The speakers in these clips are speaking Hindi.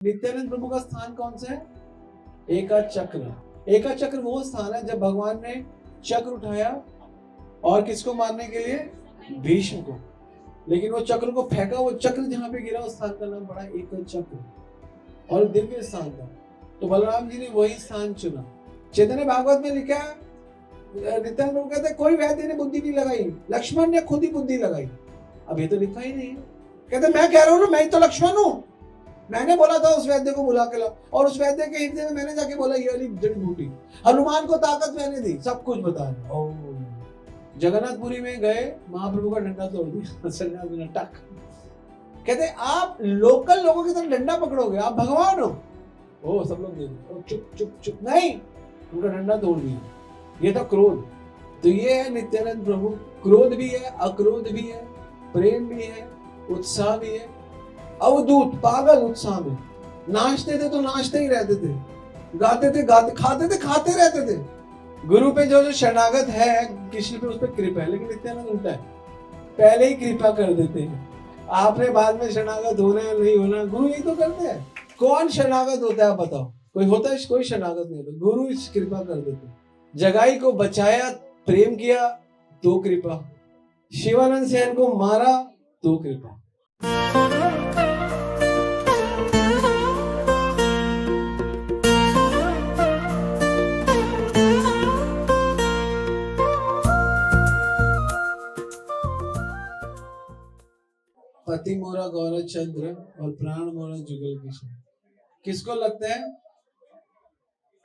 नित्यानंद प्रभु का स्थान कौन सा है? एका चक्र। एका चक्र वो स्थान है जब भगवान ने चक्र उठाया और किसको मारने के लिए? भीष्म को। लेकिन वो चक्र को फेंका, वो चक्र जहां पे गिरा उस स्थान का नाम पड़ा एक चक्र और दिव्य स्थान था। तो बलराम जी ने वही स्थान चुना। चैतन्य भागवत में लिखा है, नित्यानंद प्रभु कहते कोई वैद्य ने बुद्धि नहीं लगाई, लक्ष्मण ने खुद ही बुद्धि लगाई। अब ये तो लिखा ही नहीं है। कहते मैं कह रहा हूँ ना, मैं ही तो लक्ष्मण हूँ। मैंने बोला था उस वैद्य को बुला के लाओ, और उस वैद्य के हृदय में मैंने जाके बोला ये वाली जड़ी बूटी। हनुमान को ताकत मैंने दी, सब कुछ बता रहे। जगन्नाथपुरी में गए, महाप्रभु का डंडा तोड़ दिया, सन्यास में टक। कहते आप लोकल लोगों की तरह डंडा पकड़ोगे, आप भगवान हो। ओ सब लोग देखो, चुप चुप चुप, नहीं, उनका डंडा तोड़ दिया। ये था क्रोध। तो ये है नित्यानंद प्रभु। क्रोध भी है, अक्रोध भी है, प्रेम भी है, उत्साह भी है। अवधूत, पागल उत्साह में। नाचते थे तो नाचते ही रहते थे, गाते थे गाते, खाते थे खाते रहते थे। गुरु पे जो शरणागत है, कृष्ण पे उस पर कृपा है। लेकिन नित्यानंद उल्टा है, पहले ही कृपा कर देते हैं। आपने बाद में शरणागत होना है नहीं होना, गुरु यही तो करते हैं। कौन शरणागत होता है बताओ? कोई होता है? कोई शरणागत नहीं होता। गुरु कृपा कर देते हैं। जगाई को बचाया, प्रेम किया तो कृपा। शिवानंद सेन को मारा तो कृपा। पति मोरा गौरव चंद्र और प्राण मोरा जुगल किशोर। किसको लगता है?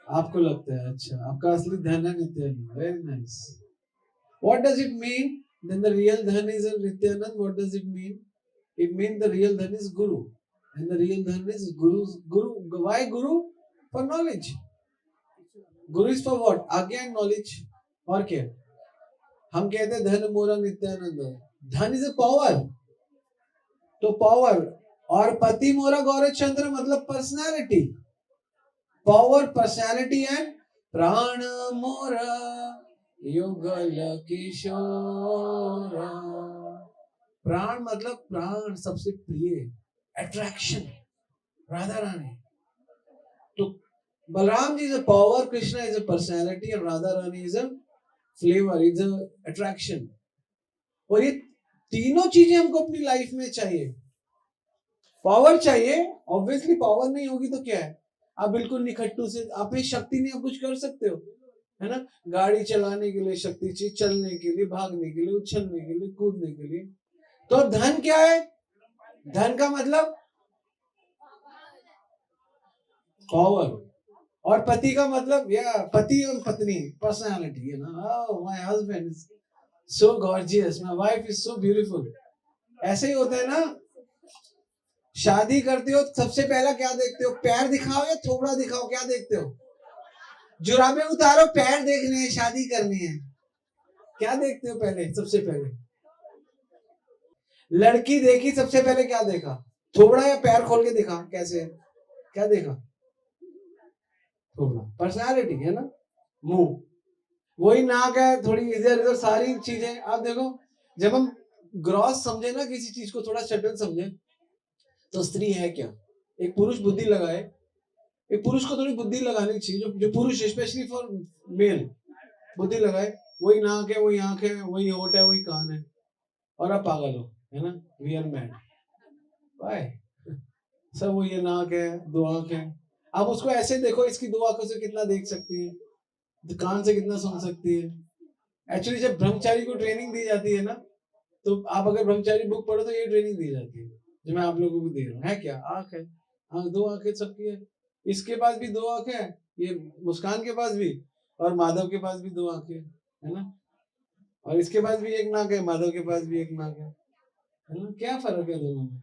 आपको लगता है। अच्छा, आपका असली धन है Nityanand. Very nice. What does it mean? Then the real dhan is Nityanand. What does it mean? It means the real dhan is Guru, and the real dhan is Guru. Why Guru? For knowledge. Guru is for what? आज्ञा and knowledge. और क्या? हम कहते हैं धन मोरा नित्यानंद। धन is a power. तो पावर। और पति मोरा गौरव चंद्र मतलब पर्सनालिटी। पावर, पर्सनालिटी एंड प्राण मोरा युगल किशोर। प्राण मतलब प्राण, सबसे प्रिय, अट्रैक्शन, राधा रानी। तो Balram ji is a power, Krishna is a personality और Radha Rani is a flavour, is a attraction. और ये तीनों चीजें हमको अपनी लाइफ में चाहिए। पावर चाहिए, ऑब्वियसली पावर नहीं होगी तो क्या है? आप बिल्कुल निखट्टू से, आप में शक्ति नहीं, आप कुछ कर सकते हो, है ना? गाड़ी चलाने के लिए शक्ति चाहिए, चलने के लिए, भागने के लिए, उछलने के लिए, कूदने के लिए। तो धन क्या है? धन का मतलब पावर। और पति का मतलब या पति और पत्नी, पर्सनालिटी, है ना? Oh my husband is so gorgeous, my wife is so beautiful. ऐसे ही होता है ना? शादी करते हो सबसे पहला क्या देखते हो? पैर दिखाओ या थोबड़ा दिखाओ? क्या देखते हो? जुराबे उतारो, पैर देखने हैं, शादी करनी है। क्या देखते हो पहले? सबसे पहले लड़की देखी, सबसे पहले क्या देखा? थोबड़ा या पैर खोल के दिखा? कैसे? क्या देखा? थोबड़ा, पर्सनालिटी, है ना? मुंह, वही नाक है, थोड़ी इधर इधर सारी चीजें। आप देखो, जब हम ग्रॉस समझे ना किसी चीज को, थोड़ा शटल समझे, तो स्त्री है क्या? एक पुरुष बुद्धि लगाए, एक पुरुष को थोड़ी बुद्धि लगानी चाहिए, जो पुरुष स्पेशली फॉर मेल बुद्धि लगाए। वही नाक है, वही आंख है, वही होठ है, वही कान है, और आप पागल हो, है ना? We are mad. वाई? सब वो ये नाक है, दो आंख है। आप उसको ऐसे देखो, इसकी दो आंखों से कितना देख सकती है, कान से कितना सुन सकती है। एक्चुअली जब ब्रह्मचारी को ट्रेनिंग दी जाती है ना, तो आप अगर ब्रह्मचारी बुक पढ़ो तो ये ट्रेनिंग दी जाती है जो मैं आप लोगों को दे रहा हूँ। है क्या? आंख है, आंख, दो आंखें सबकी है। इसके पास भी दो आंखें हैं, ये मुस्कान के पास भी, और माधव के पास भी दो आंखें, है ना? और इसके पास भी एक नाक है, माधव के पास भी एक नाक है ना? क्या फर्क है दोनों में?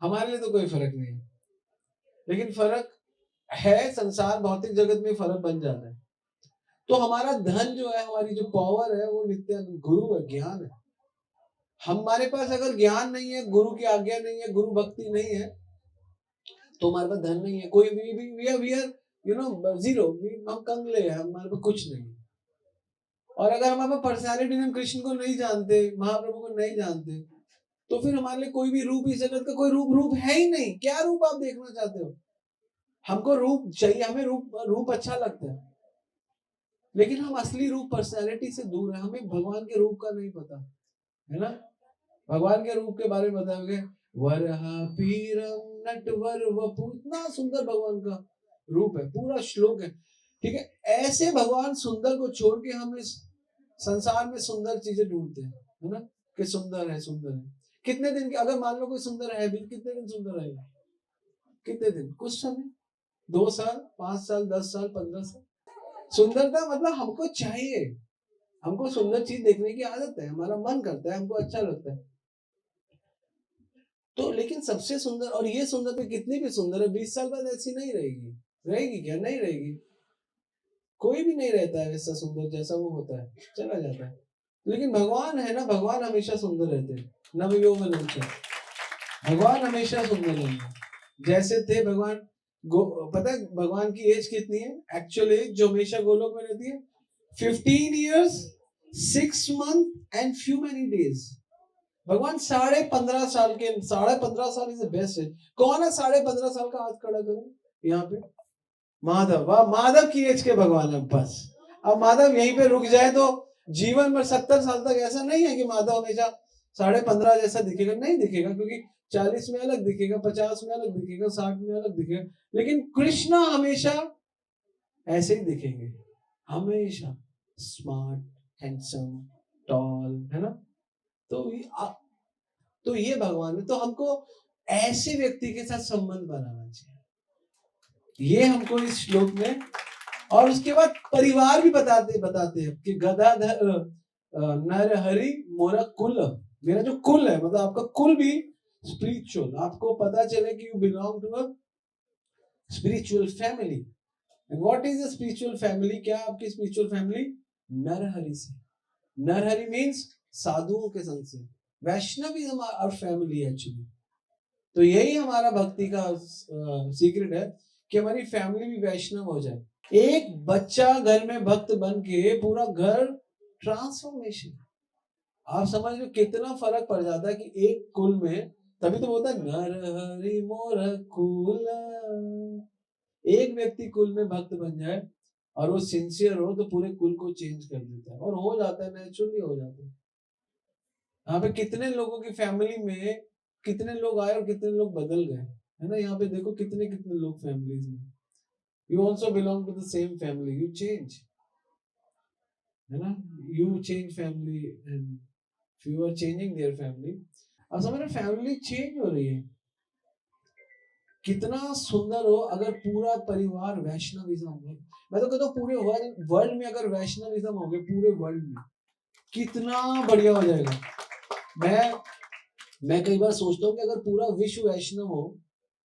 हमारे लिए तो कोई फर्क नहीं है, लेकिन फर्क है, संसार भौतिक जगत में फर्क बन जाता है। तो हमारा धन जो है, हमारी जो पावर है, वो नित्यानंद गुरु है, ज्ञान है। हमारे पास अगर ज्ञान नहीं है, गुरु की आज्ञा नहीं है, गुरु भक्ति नहीं है, तो हमारे पास धन नहीं है। कोई we are you know zero, हम कंगले हैं, हमारे पास कुछ नहीं है। और अगर हमारे पास पर्सनैलिटी, हम कृष्ण को नहीं जानते, महाप्रभु को नहीं जानते, तो फिर हमारे लिए कोई भी रूप, इस जगत का कोई रूप है ही नहीं। क्या रूप आप देखना चाहते हो? हमको रूप चाहिए, हमें रूप अच्छा लगता है, लेकिन हम असली रूप, पर्सनैलिटी से दूर है। हमें भगवान के रूप का नहीं पता है ना। भगवान के रूप के बारे में बताओगे, वरहा पीरम नटवर वपु, इतना सुंदर भगवान का रूप है, पूरा श्लोक है। ठीक है, ऐसे भगवान सुंदर को छोड़ के हम इस संसार में सुंदर चीजें ढूंढते हैं, है ना, कि सुंदर है सुंदर है। कितने दिन के, अगर मान लो कोई सुंदर है भी, कितने दिन सुंदर रहेगा? कितने दिन? कुछ समय, 2 साल, 5 साल, 10 साल, 15 साल। सुंदरता मतलब हमको चाहिए, हमको सुंदर चीज देखने की आदत है, हमारा मन करता है, हमको अच्छा लगता है। तो लेकिन सबसे सुंदर, और ये सुंदर तो कितनी भी सुंदर है, 20 साल बाद ऐसी नहीं रहेगी। रहेगी क्या? नहीं रहेगी। कोई भी नहीं रहता है वैसा सुंदर जैसा वो होता है, चला जाता है। लेकिन भगवान है ना, भगवान हमेशा सुंदर रहते हैं। नवयौवन, भगवान हमेशा सुंदर रहेंगे जैसे थे भगवान। पता है भगवान की एज कितनी है? एक्चुअल एज जो हमेशा गोलोक में रहती है, 15 years 6 months and few many days। भगवान 15.5 साल के, 15.5 साल इज द बेस्ट एज। कौन है 15.5 साल का? हाथ खड़ा करो यहाँ पे। माधव, वाह, माधव की एज के भगवान है बस। अब माधव यहीं पे रुक जाए तो जीवन में 70 साल तक ऐसा नहीं है कि माधव हमेशा 15.5 जैसा दिखेगा, नहीं दिखेगा, क्योंकि 40 में अलग दिखेगा, 50 में अलग दिखेगा, 60 में अलग दिखेगा। लेकिन कृष्णा हमेशा ऐसे ही दिखेंगे, हमेशा स्मार्ट, हैंडसम, टॉल, है ना। तो ये भगवान है। तो हमको ऐसे व्यक्ति के साथ संबंध बनाना चाहिए, ये हमको इस श्लोक में। और उसके बाद परिवार भी बताते हैं कि गदाधर नरहरि मोरा कुल, मेरा जो कुल है, मतलब आपका कुल भी स्पिरिचुअल, आपको पता चले कि you belong to a spiritual family. And what is a spiritual family? क्या आपकी स्पिरिचुअल फैमिली? नरहरि से। नरहरि मींस साधुओं के संग से। Vaishnavism our family actually. तो यही हमारा भक्ति का सीक्रेट है कि हमारी फैमिली भी वैष्णव हो जाए। एक बच्चा घर में भक्त बन के पूरा घर ट्रांसफॉर्मेशन। आप समझ लो कितना फर्क पड़ जाता है कि एक कुल में, तभी तो बोलता है नरहरि मोर कुल। एक व्यक्ति कुल में भक्त बन जाए और वो सिंसियर हो तो पूरे कुल को चेंज कर देता है, और हो जाता है, नेचुरली हो जाता है। यहाँ पे कितने लोगों की फैमिली में कितने लोग आए और कितने लोग बदल गए, है ना। यहाँ पे देखो कितने कितने लोग फैमिलीज में। You also belong to the same family. You change, है ना। You change family and you are changing their family. अब समझ रहे, फैमिली चेंज हो रही है। कितना सुंदर हो अगर पूरा परिवार वैष्णविज्म हो। मैं तो कहता हूँ पूरे वर्ल्ड में अगर वैष्णविज्म हो गए, पूरे वर्ल्ड में कितना बढ़िया हो जाएगा। मैं कई बार सोचता हूँ कि अगर पूरा विश्व वैष्णव हो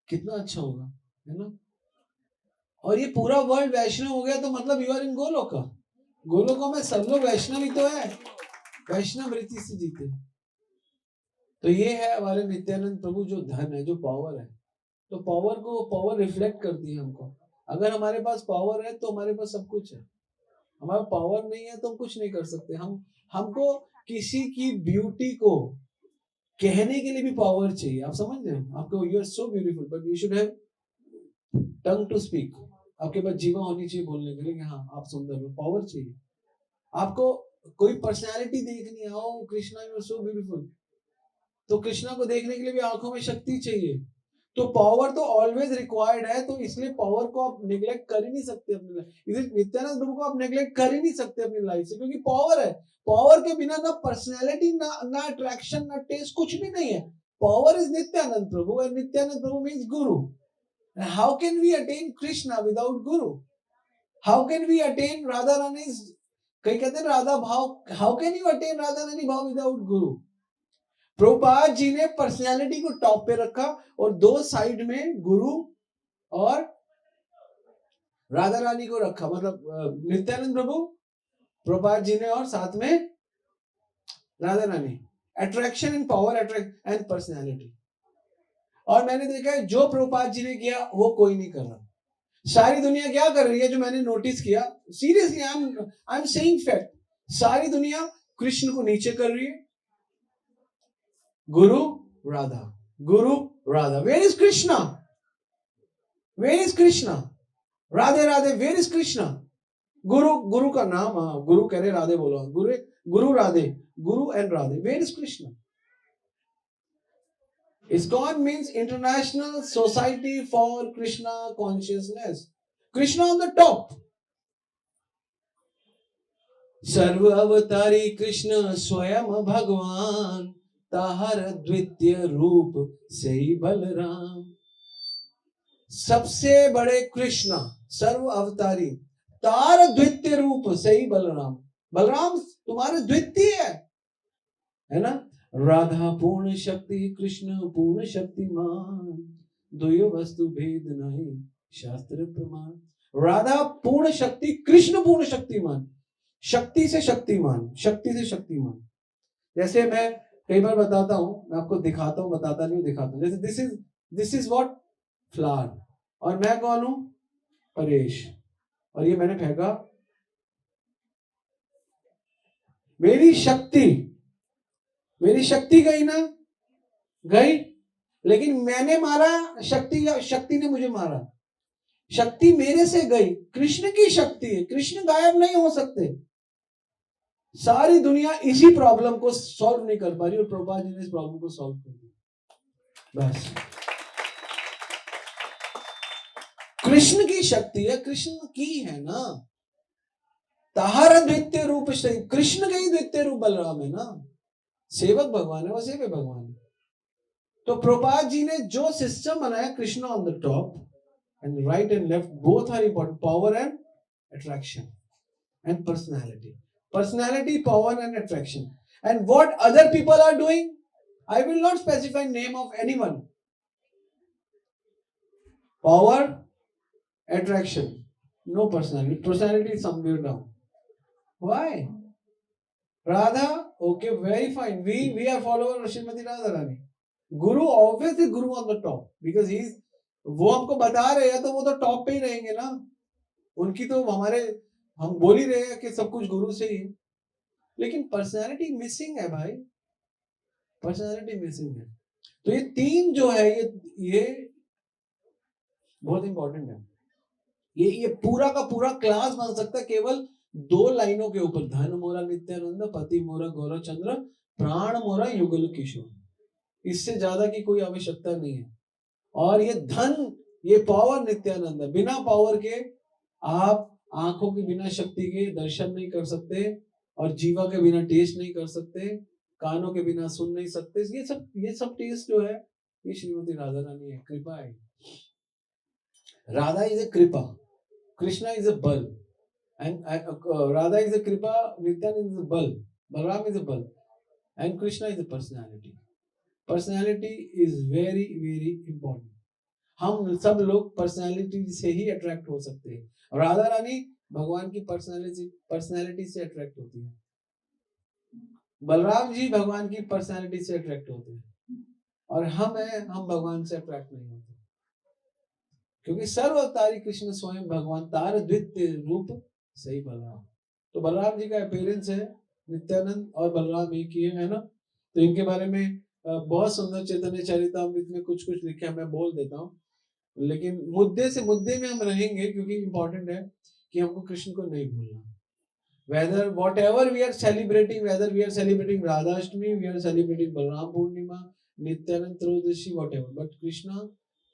कितना अच्छा होगा, है ना। और ये पूरा वर्ल्ड वैष्णव हो गया तो मतलब यू आर इन गोलोक। गोलोकों में सब लोग वैष्णव ही तो है, वैष्णव रीति से जीते। तो ये है हमारे नित्यानंद प्रभु जो धन है, जो पावर है। तो पावर रिफ्लेक्ट करती है हमको। अगर हमारे पास पावर है तो हमारे पास सब कुछ है। हमारा पावर नहीं है तो हम कुछ नहीं कर सकते। हमको किसी की ब्यूटी को कहने के लिए भी पावर चाहिए। आप समझ रहे हो? आपको you are so beautiful but you should have tongue to speak. आपके पास जीवा होनी चाहिए बोलने के लिए कि हाँ आप सुंदर हो। पावर चाहिए। आपको कोई पर्सनालिटी देखनी है, O Krishna you are so beautiful, तो कृष्णा को देखने के लिए भी आंखों में शक्ति चाहिए। तो पावर तो ऑलवेज रिक्वायर्ड है, तो इसलिए पावर को आप नेग्लेक्ट कर ही नहीं सकते अपनी लाइफ। इसलिए नित्यानंद प्रभु को आप नेग्लेक्ट कर ही नहीं सकते अपनी लाइफ से, क्योंकि पावर है। पावर के बिना ना पर्सनैलिटी, ना अट्रैक्शन, ना टेस्ट, कुछ भी नहीं है। Power is Nityananda Prabhu, and Nityananda Prabhu means guru. How can we attain Krishna without guru? How can we attain Radha Rani? कई कहते हैं राधा भाव, how can you attain Radha Rani bhav without गुरु? प्रभुपाद जी ने पर्सनालिटी को टॉप पे रखा और 2 साइड में गुरु और राधा रानी को रखा। मतलब नित्यानंद प्रभु, प्रभुपाद जी ने, और साथ में Radha Rani. Attraction and power, attract and personality. और मैंने देखा है जो प्रभुपाद जी ने किया वो कोई नहीं कर रहा। सारी दुनिया क्या कर रही है, जो मैंने नोटिस किया, seriously I am saying fact, सारी दुनिया कृष्ण को नीचे कर रही है Guru Radha. Guru Radha. Where is Krishna? Where is Krishna? Radhe Radhe. Where is Krishna? गुरु का नाम, गुरु कह रहे राधे बोलो, गुरु राधे, गुरु and Radhe. Where is Krishna? ISKCON means International Society for Krishna Consciousness. Krishna on the top. सर्व अवतारी कृष्ण स्वयं भगवान, ताहर द्वितीय रूप सही बलराम. सबसे बड़े कृष्ण सर्व अवतारी, तार द्वितीय रूप सही बलराम. बलराम तुम्हारे द्वितीय है ना. राधा पूर्ण शक्ति कृष्ण पूर्ण शक्तिमान, द्वयो वस्तु भेद नहीं शास्त्र प्रमाण. राधा पूर्ण शक्ति, कृष्ण पूर्ण शक्तिमान. शक्ति से शक्तिमान, शक्ति से शक्तिमान. जैसे मैं कई बार बताता हूं, मैं आपको दिखाता हूं, बताता नहीं हूं, दिखाता हूं. जैसे दिस इज व्हाट फ्लावर, और मैं कौन हूं? परेश. और ये मैंने फेंका. मेरी शक्ति गई ना, गई. लेकिन मैंने मारा, शक्ति ने मुझे मारा. शक्ति मेरे से गई. कृष्ण की शक्ति है, कृष्ण गायब नहीं हो सकते. सारी दुनिया इसी प्रॉब्लम को सॉल्व नहीं कर पा रही, और प्रभुपाद जी ने इस प्रॉब्लम को सॉल्व कर दिया. बस कृष्ण की शक्ति है, कृष्ण की है ना. ताहर द्वितीय रूप से, कृष्ण का ही द्वितीय रूप बलराम है ना. सेवक भगवान है, वो सेवक भगवान है. तो प्रभुपाद जी ने जो सिस्टम बनाया, Krishna on the top and right and left both are important. Power and attraction and personality. Personality, power and attraction. And what other people are doing, I will not specify name of anyone. Power, attraction, no personality. Personality is somewhere down. Why? Radha, okay, very fine. We are follower of Srimati Radharani. Guru, obviously Guru on the top, because he's, वो हमको बता रहे हैं तो वो तो टॉप पे ही रहेंगे ना. उनकी तो हम बोल ही रहे हैं कि सब कुछ गुरु से ही है. लेकिन पर्सनालिटी मिसिंग है भाई, पर्सनालिटी मिसिंग है. तो ये तीन जो है, ये बहुत इंपॉर्टेंट है. ये पूरा का पूरा क्लास बन सकता है केवल 2 लाइनों के ऊपर. धन मोरा नित्यानंद, पति मोरा गौरव चंद्र, प्राण मोरा युगल किशोर. इससे ज्यादा की कोई आवश्यकता नहीं है. और ये धन, ये पावर नित्यानंद है. बिना पावर के आप आंखों के बिना शक्ति के दर्शन नहीं कर सकते, और जीवा के बिना टेस्ट नहीं कर सकते, कानों के बिना सुन नहीं सकते. ये सब टेस्ट जो है, ये श्रीमती राधा रानी है, कृपा है. राधा इज ए कृपा, कृष्णा इज ए बल, एंड राधा इज ए कृपा, नित्यानंद इज ए बल, बलराम इज ए बल, and Krishna is a personality. Personality is very very important. हम सब लोग पर्सनैलिटी से ही अट्रैक्ट हो सकते हैं. राधा रानी भगवान की पर्सनैलिटी से अट्रैक्ट होती है. बलराम जी भगवान की पर्सनैलिटी से अट्रैक्ट होते हैं. और हम भगवान से अट्रैक्ट नहीं होते, क्योंकि सर्वअवतारी कृष्ण स्वयं भगवान, तार द्वितीय रूप सही बलराम. तो बलराम जी का अपीयरेंस है, नित्यानंद और बलराम एक ही है ना. तो इनके बारे में बहुत सुंदर चैतन्य चरितामृत में कुछ लिखा है, मैं बोल देता हूँ. लेकिन मुद्दे में हम रहेंगे, क्योंकि इंपॉर्टेंट है कि हमको कृष्ण को नहीं भूलना. Whether whatever we are celebrating, whether we are celebrating Radhashtami, we are celebrating Balaram Purnima, Nityanand Trodashi, whatever, but Krishna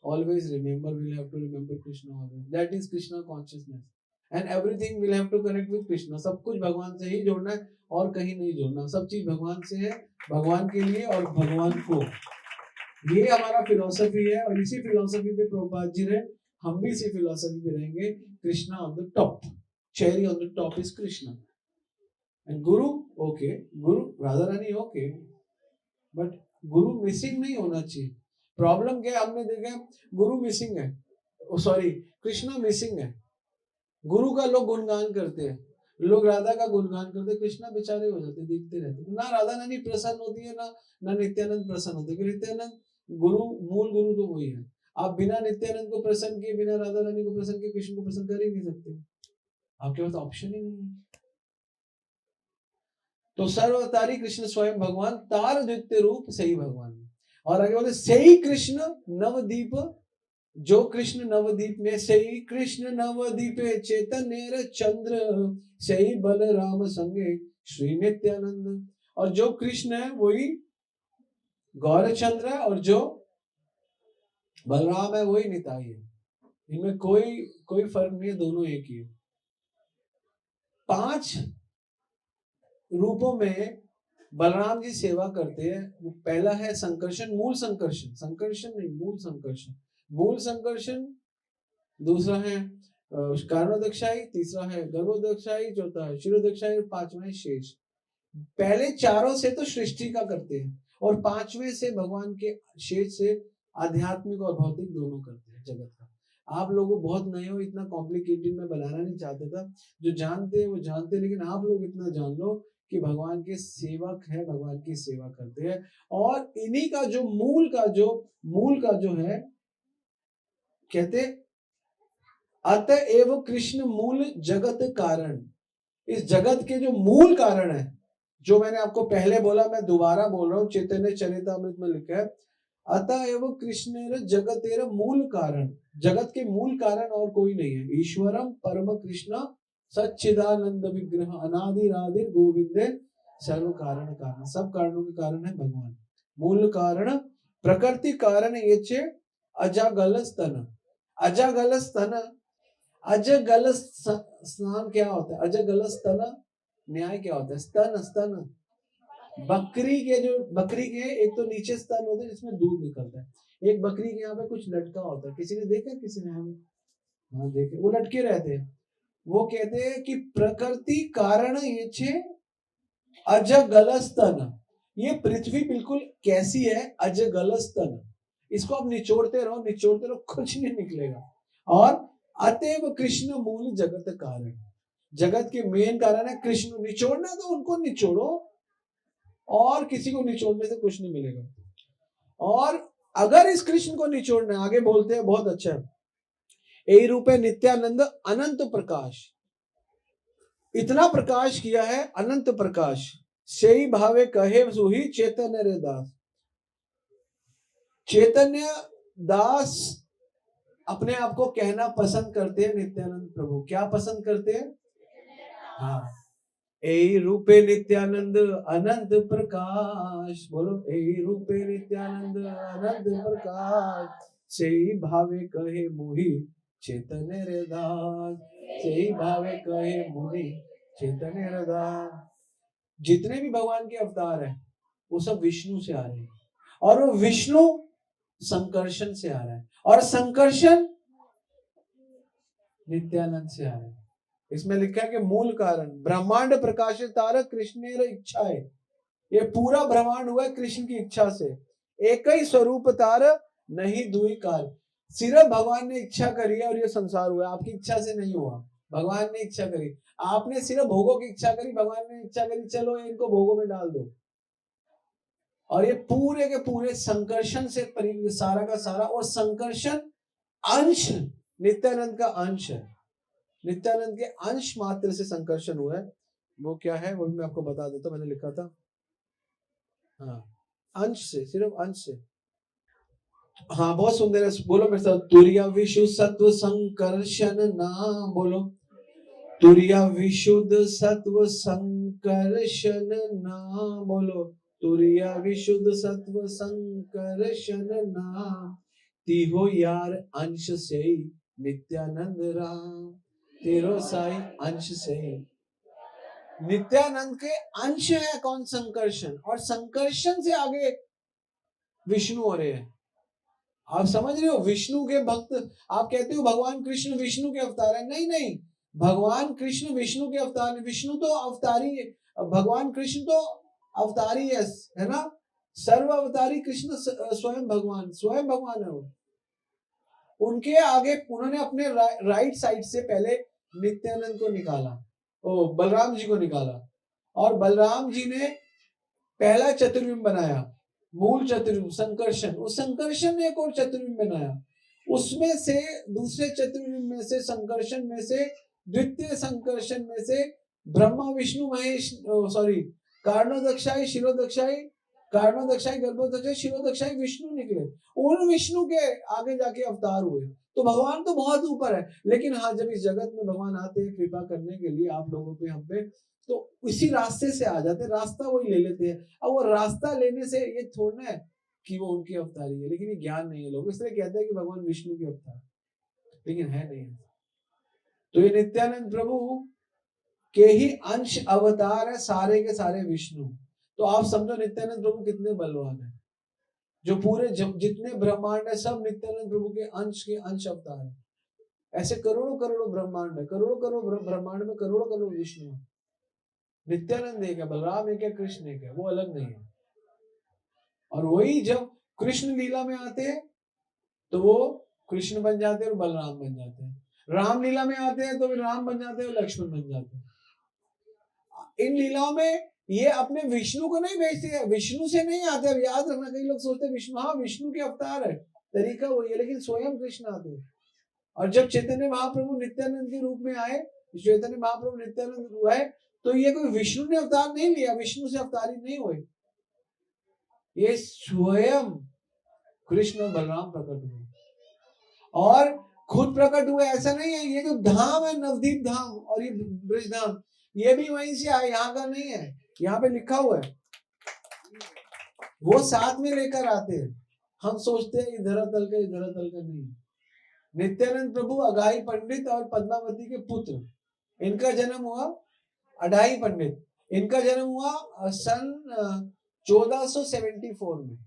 always remember. We'll have to remember Krishna always. That is Krishna consciousness, and everything will have to connect with Krishna. सब कुछ भगवान से ही जोड़ना है और कहीं नहीं जोड़ना. सब चीज भगवान से है, भगवान के लिए और भगवान को. ये हमारा फिलोसफी है, और इसी फिलोसफी पे प्रभुपाद जी रहे, हम भी इसी फिलोसफी पे रहेंगे. Krishna on the top, cherry on the top is Krishna, and Guru, okay, Guru Radha Rani, okay, but Guru missing नहीं होना चाहिए. प्रॉब्लम क्या है, हमने देखा गुरु मिसिंग है, सॉरी कृष्णा मिसिंग है. गुरु का लोग गुणगान करते हैं, लोग राधा का गुणगान करते हैं, कृष्णा बेचारे हो जाते, देखते रहते. ना राधा रानी प्रसन्न होती है, ना नित्यानंद प्रसन्न होते. नित्यानंद गुरु, मूल गुरु तो वही है. आप बिना नित्यानंद को प्रसन्न किए, बिना राधा रानी को प्रसन्न किए, कृष्ण को प्रसन्न कर ही नहीं सकते. आपके पास ऑप्शन ही नहीं है. तो सर्वावतारी कृष्ण स्वयं भगवान, तार द्वितीय रूप सही भगवान। और आगे बोले सही कृष्ण नवदीप, जो कृष्ण नवदीप में, सही कृष्ण नवदीपे चैतन्य चंद्र, सही बलराम संगे श्री नित्यानंद। और जो कृष्ण है वही गौरचंद्र है, और जो बलराम है वही निताई है। इनमें कोई फर्क नहीं है, दोनों एक ही है। 5 रूपों में बलराम जी सेवा करते हैं। वो पहला है संकर्षण, मूल संकर्षण, संकर्षण नहीं मूल संकर्षण, मूल संकर्षण। दूसरा है कारणोदक्षाई, तीसरा है गर्भोदक्षाई, चौथा है शिरोदक्षाई, पांचवा है शेष। पहले चारों से तो सृष्टि का करते हैं, और पांचवें से भगवान के शेष से आध्यात्मिक और भौतिक दोनों करते हैं जगत का। आप लोग बहुत नए हो, इतना कॉम्प्लिकेटेड मैं बनाना नहीं चाहता था। जो जानते हैं वो जानते हैं, लेकिन आप लोग इतना जान लो कि भगवान के सेवक है, भगवान की सेवा करते हैं। और इन्हीं का जो मूल का जो है, कहते अतएव कृष्ण मूल जगत कारण। इस जगत के जो मूल कारण है, जो मैंने आपको पहले बोला, मैं दोबारा बोल रहा हूं, चैतन्य चरितामृत में लिखा है, अतएव कृष्णेर जगतेर मूल कारण। जगत के मूल कारण और कोई नहीं है। ईश्वरम परम कृष्ण सच्चिदानंद विग्रह अनादिरादि गोविंदे सर्व कारण कारण। सब कारणों के कारण है भगवान। मूल कारण प्रकृति कारण ये अजागल स्तन। अजागल स्तन, अजगल स्नान क्या होता है? अजगल स्तन न्याय क्या होता है? स्तन बकरी के एक तो नीचे स्तन होते हैं जिसमें दूध निकलता है, एक बकरी के यहाँ पे कुछ लटका होता है। किसी ने देखा? किसी ने? हाँ देखे, वो लटके रहते हैं। वो कहते हैं कि प्रकृति कारण ये छे अजगल स्तन। ये पृथ्वी बिल्कुल कैसी है? अजगल स्तन। इसको आप निचोड़ते रहो कुछ नहीं निकलेगा। और अतएव कृष्ण मूल जगत कारण। जगत के मेन कारण है कृष्ण। निचोड़ना तो उनको निचोड़ो, और किसी को निचोड़ने से कुछ नहीं मिलेगा। और अगर इस कृष्ण को निचोड़ना, आगे बोलते हैं बहुत अच्छा है, ए रूपे नित्यानंद अनंत प्रकाश। इतना प्रकाश किया है, अनंत प्रकाश। सही भावे कहे सुही चैतन्य रे दास। चैतन्य दास अपने आप को कहना पसंद करते हैं नित्यानंद प्रभु। क्या पसंद करते हैं? हाँ, ए रूपे नित्यानंद अनंत प्रकाश। बोलो, ए रूपे नित्यानंद अनंत प्रकाश, सही भावे कहे मोहि चैतन्य रे दास। सही भावे कहे मोहि चैतन्य रे दास। जितने भी भगवान के अवतार हैं वो सब विष्णु से आ रहे हैं, और वो विष्णु संकर्षण से आ रहा है, और संकर्षण नित्यानंद से आ रहा है। इसमें लिखा है कि मूल कारण ब्रह्मांड प्रकाशित तारक कृष्णेर इच्छा है। ये पूरा ब्रह्मांड हुआ है कृष्ण की इच्छा से। एक ही स्वरूप तार नहीं दुई काल। सिर्फ भगवान ने इच्छा करी है और ये संसार हुआ। आपकी इच्छा से नहीं हुआ, भगवान ने इच्छा करी। आपने सिर्फ भोगों की इच्छा करी, भगवान ने इच्छा करी चलो इनको भोगों में डाल दो। और ये पूरे के पूरे संकर्षण से सारा का सारा, और संकर्षण अंश नित्यानंद का अंश है। नित्यानंद के अंश मात्र से संकर्षण हुआ है। वो क्या है वो भी मैं आपको बता देता हूं, मैंने लिखा था। हाँ, अंश से, सिर्फ अंश से। हाँ, बहुत सुंदर है। बोलो मेरे साथ, तुरिया विशुद्ध सत्व संकर्षण नाम। बोलो, तुरिया विशुद्ध सत्व संकर्षण नाम। बोलो, तुरिया विशुद्ध सत्व संकर्षण नाम। तिहो यार अंश से नित्यानंद राम। तेरो साई अंश से। नित्यानंद के अंश है कौन? संकर्षण। और संकर्षण से आगे विष्णु हो रहे हैं। आप समझ रहे हो? विष्णु के भक्त। आप कहते हो भगवान कृष्ण विष्णु के अवतार है। नहीं नहीं, भगवान कृष्ण विष्णु के अवतार है। विष्णु तो अवतारी, भगवान कृष्ण तो अवतारी है ना। सर्व अवतारी कृष्ण स्वयं भगवान है वो। उनके आगे उन्होंने अपने राइट साइड से पहले नित्यानंद को निकाला, बलराम जी को निकाला। और बलराम जी ने पहला चतुर्युग बनाया, मूल चतुर्युग संकर्षण। उस संकर्षण ने एक और चतुर्युग बनाया। उसमें से दूसरे चतुर्युग में से, संकर्षण में से, द्वितीय संकर्षण में से ब्रह्मा विष्णु महेश कारणोदक्षाई शिरोदक्षाई, कारणोदक्षाई गर्भोदक्षाई शिरोदक्षाई विष्णु निकले। उन विष्णु के आगे जाके अवतार हुए। तो भगवान तो बहुत ऊपर है, लेकिन हाँ जब इस जगत में भगवान आते हैं कृपा करने के लिए आप लोगों पे, हम पे, तो इसी रास्ते से आ जाते हैं, रास्ता वही ले लेते हैं। अब वो रास्ता लेने से ये थोड़ा है कि वो उनकी अवतारी है, लेकिन ये ज्ञान नहीं है लोग, इसलिए कहते हैं कि भगवान विष्णु की अवतार, लेकिन है नहीं। तो ये नित्यानंद प्रभु के ही अंश अवतार है, सारे के सारे विष्णु। तो आप समझो नित्यानंद प्रभु कितने बलवान है, जो पूरे जितने ब्रह्मांड है सब नित्यानंद प्रभु के अंश अवतार है। ऐसे करोड़ों करोड़ों ब्रह्मांड है, करोड़ों करोड़ों ब्रह्मांड में करोड़ों करोड़ों विष्णु है। नित्यानंद एक है, बलराम एक है, कृष्ण एक है, वो अलग नहीं है। और वही जब कृष्ण लीला में आते हैं तो वो कृष्ण बन जाते हैं और बलराम बन जाते हैं। राम लीला में आते हैं तो राम बन जाते हैं और लक्ष्मण बन जाते हैं। इन लीलाओं में ये अपने विष्णु को नहीं भेजते हैं, विष्णु से नहीं आते। अब याद रखना, कई लोग सोचते हैं विष्णु, हाँ विष्णु के अवतार है, तरीका वही है, लेकिन स्वयं कृष्ण आते हैं। और जब चैतन्य महाप्रभु नित्यानंद के रूप में आए, चैतन्य महाप्रभु नित्यानंद हुआ है, तो ये कोई विष्णु ने अवतार नहीं लिया, विष्णु से अवतारी नहीं हुए, ये स्वयं कृष्ण और बलराम प्रकट हुए और खुद प्रकट हुए। ऐसा नहीं है, ये जो धाम है नवदीप धाम और ये ब्रज धाम, ये भी वहीं से आए, यहाँ का नहीं है, यहाँ पे लिखा हुआ है, वो साथ में लेकर आते हैं। हम सोचते हैं धरातल का, धरातल का नहीं। नित्यानंद प्रभु अघाई पंडित और पद्मावती के पुत्र, इनका जन्म हुआ अढ़ाई पंडित, इनका जन्म हुआ सन 1474 में।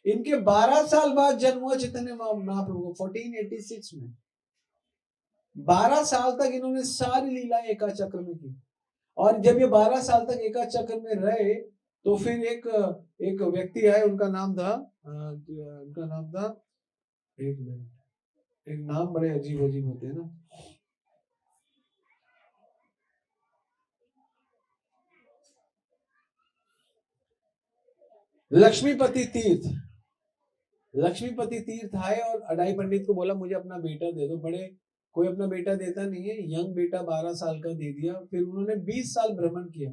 इनके 12 साल बाद जन्म हुआ चैतन्य महाप्रभु को 1486 में। 12 साल तक इन्होंने सारी लीलाएं एका चक्र में की। और जब ये 12 साल तक एका चक्र में रहे तो फिर एक व्यक्ति आए, उनका नाम था एक मिनट, एक नाम बड़े अजीब अजीब होते हैं ना, लक्ष्मीपति तीर्थ। लक्ष्मीपति तीर्थ आए और अढ़ाई पंडित को बोला मुझे अपना बेटा दे दो। बड़े कोई अपना बेटा देता नहीं है, यंग बेटा 12 साल का दे दिया। फिर उन्होंने 20 साल भ्रमण किया।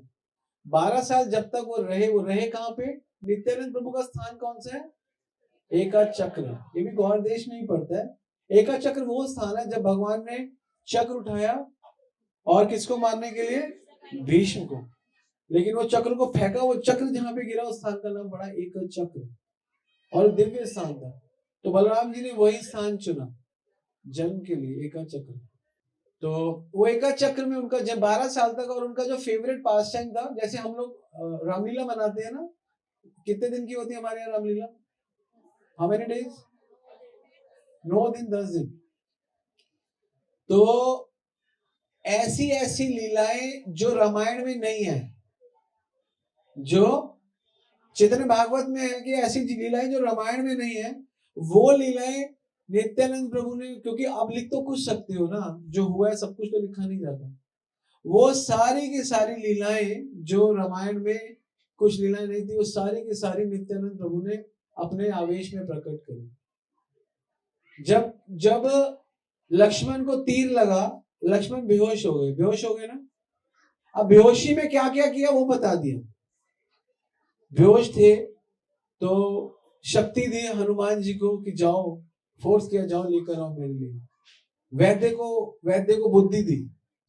12 साल जब तक वो रहे कहाँ पे? नित्यानंद प्रभु का स्थान कौन सा है? एका चक्र। ये भी गौर देश में ही पड़ता है। एका चक्र वो स्थान है जब भगवान ने चक्र उठाया और किसको मारने के लिए? भीष्म को। लेकिन वो चक्र को फेंका, वो चक्र जहां पे गिरा उस स्थान का नाम पड़ा एक चक्र और दिव्य स्थान था। तो बलराम जी ने वही स्थान चुना जन्म के लिए, एका चक्र। तो वो एका चक्र में उनका जब 12 साल तक, और उनका जो फेवरेट पास टाइम था, जैसे हम लोग रामलीला मनाते हैं ना, कितने दिन की होती है हमारे यहाँ रामलीला? How many days? 9 दिन 10 दिन। तो ऐसी ऐसी लीलाएं जो रामायण में नहीं है, जो चैतन्य भागवत में है, कि ऐसी लीलाएं जो रामायण में नहीं है, वो लीलाएं नित्यानंद प्रभु ने, क्योंकि आप लिख तो कुछ सकते हो ना, जो हुआ है सब कुछ तो लिखा नहीं जाता। वो सारी की सारी लीलाएं जो रामायण में कुछ लीलाएं नहीं थी, वो सारी की सारी नित्यानंद प्रभु ने अपने आवेश में प्रकट करी। जब लक्ष्मण को तीर लगा, लक्ष्मण बेहोश हो गए ना। अब बेहोशी में क्या क्या किया वो बता दिया। बेहोश थे तो शक्ति दी हनुमान जी को कि जाओ, फोर्स किया, जाओ लेकर आओ मेरे लिए। वैद्य को बुद्धि दी,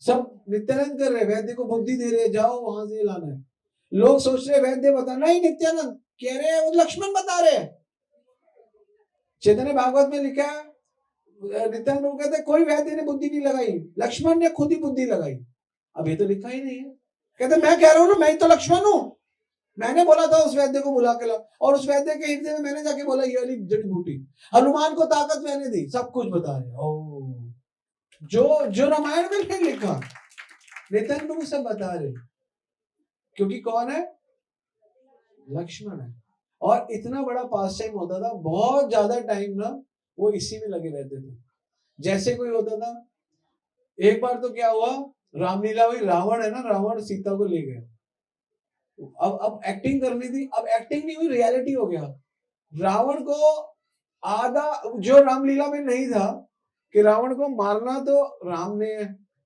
सब नित्यानंद कर रहे, वैद्य को बुद्धि दे रहे, जाओ वहां से लाना है। लोग सोच रहे वैद्य बता, नहीं नित्यानंद कह रहे हैं, वो लक्ष्मण बता रहे हैं। चैतन्य भागवत में लिखा है, नित्यानंद प्रभु कहते कोई वैद्य ने बुद्धि नहीं लगाई, लक्ष्मण ने खुद ही बुद्धि लगाई। अब ये तो लिखा ही नहीं है। कहते मैं कह रहा हूं ना, मैं तो लक्ष्मण हूं, मैंने बोला था उस वैद्य को बुला के लाओ, और उस वैद्य के हृदय में मैंने जाके बोला ये वाली जड़ी बूटी। हनुमान को ताकत मैंने दी, सब कुछ बता रहे। ओ, जो रामायण में नहीं लिखा, नित्यानंद प्रभु सब बता रहे, क्योंकि कौन है? लक्ष्मण है। और इतना बड़ा पास टाइम होता था, बहुत ज्यादा टाइम ना वो इसी में लगे रहते थे। जैसे कोई होता था, एक बार तो क्या हुआ, रामलीला हुई, रावण है ना, रावण सीता को ले गया। अब एक्टिंग करनी थी, अब एक्टिंग नहीं हुई, रियलिटी हो गया। रावण को आधा, जो रामलीला में नहीं था कि रावण को मारना तो राम ने,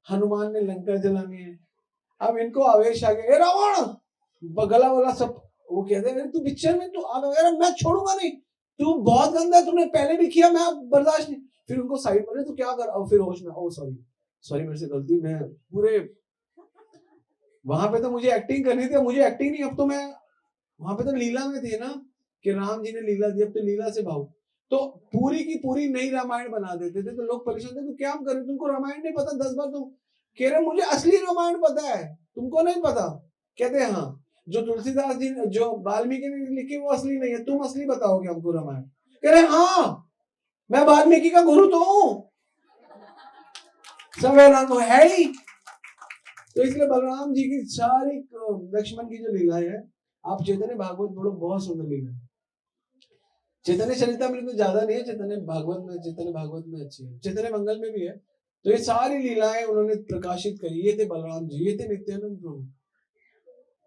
हनुमान ने लंका जलानी है। अब इनको आवेश आ गया, रावण गला वाला सब, वो कहते हैं तू पिक्चर में तू मैं छोड़ूंगा नहीं, तू बहुत गंदा है, तूने पहले भी किया, मैं बर्दाश्त नहीं। फिर उनको साइड पर तो क्या कर, और फिर होश में, ओ सॉरी सॉरी मेरे से गलती, मैं पूरे वहां पे तो मुझे एक्टिंग करनी थी, मुझे एक्टिंग नहीं, अब तो मैं वहां पे तो लीला में थे ना कि राम जी ने लीला दी, अब तो लीला से भाव। तो पूरी की पूरी नई रामायण बना देते थे, तो लोग परेशान थे तो क्या हम करें, तुमको रामायण नहीं पता, 10 बार तुम कह रहे मुझे असली रामायण पता है, तुमको नहीं पता। कहते हैं हाँ, जो तुलसीदास जी जो वाल्मीकि ने लिखी वो असली नहीं है, तुम असली बताओगे हमको रामायण। कह रहे हाँ, मैं वाल्मीकि का गुरु तो हूं, सब है ही। तो इसलिए बलराम जी की सारी लक्ष्मण की जो लीलाएं है, आप चैतन्य भागवत पढ़ो, बहुत सुंदर लीला है। चैतन्य चरितामृत में ज्यादा नहीं है, चैतन्य भागवत में अच्छी है, चैतन्य मंगल में भी है। तो ये सारी लीलाएं उन्होंने प्रकाशित करी, ये थे बलराम जी, ये थे नित्यानंद प्रभु।